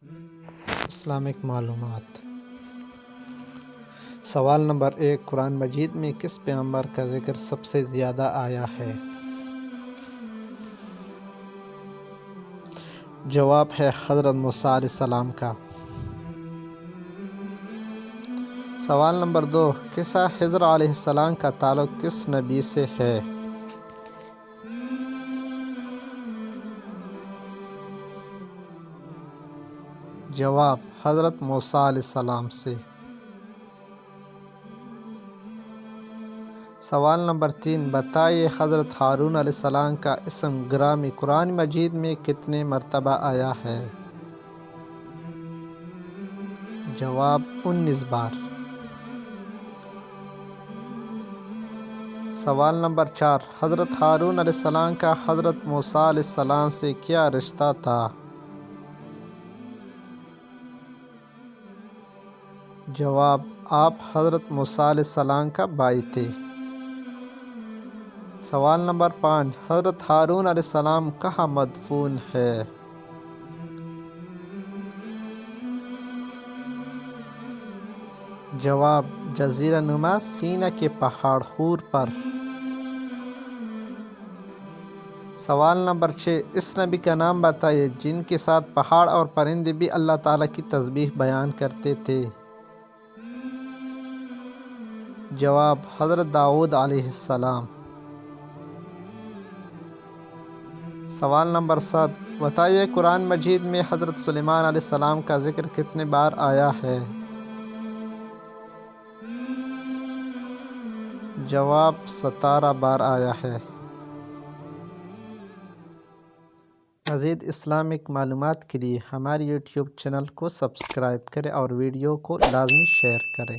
Islamic معلومات۔ سوال number 1، قرآن مجید میں کس پیغمبر کا ذکر سب سے زیادہ آیا ہے؟ جواب ہے حضرت موسیٰ علیہ السلام کا۔ سوال نمبر 2، قصہ خضر علیہ السلام کا تعلق کس نبی سے ہے؟ جواب حضرت موسیٰ علیہ السلام سے۔ سوال نمبر 3، بتائیے حضرت ہارون علیہ السلام کا اسم گرامی قرآن مجید میں کتنے مرتبہ آیا ہے؟ جواب 19 بار۔ سوال نمبر 4، حضرت ہارون علیہ السلام کا حضرت موسیٰ علیہ السلام سے کیا رشتہ تھا؟ جواب، آپ حضرت موسیٰ علیہ السلام کا بھائی تھے۔ سوال نمبر 5، حضرت ہارون علیہ السلام کہاں مدفون ہے؟ جواب، جزیرہ نما سینا کے پہاڑ حور پر۔ سوال نمبر 6، اس نبی کا نام بتائیے جن کے ساتھ پہاڑ اور پرندے بھی اللہ تعالیٰ کی تسبیح بیان کرتے تھے۔ جواب، حضرت داؤد علیہ السلام۔ سوال نمبر 7، بتائیے قرآن مجید میں حضرت سلیمان علیہ السلام کا ذکر کتنے بار آیا ہے؟ جواب، 17 بار آیا ہے۔ مزید اسلامک معلومات کے لیے ہمارے یوٹیوب چینل کو سبسکرائب کریں اور ویڈیو کو لازمی شیئر کریں۔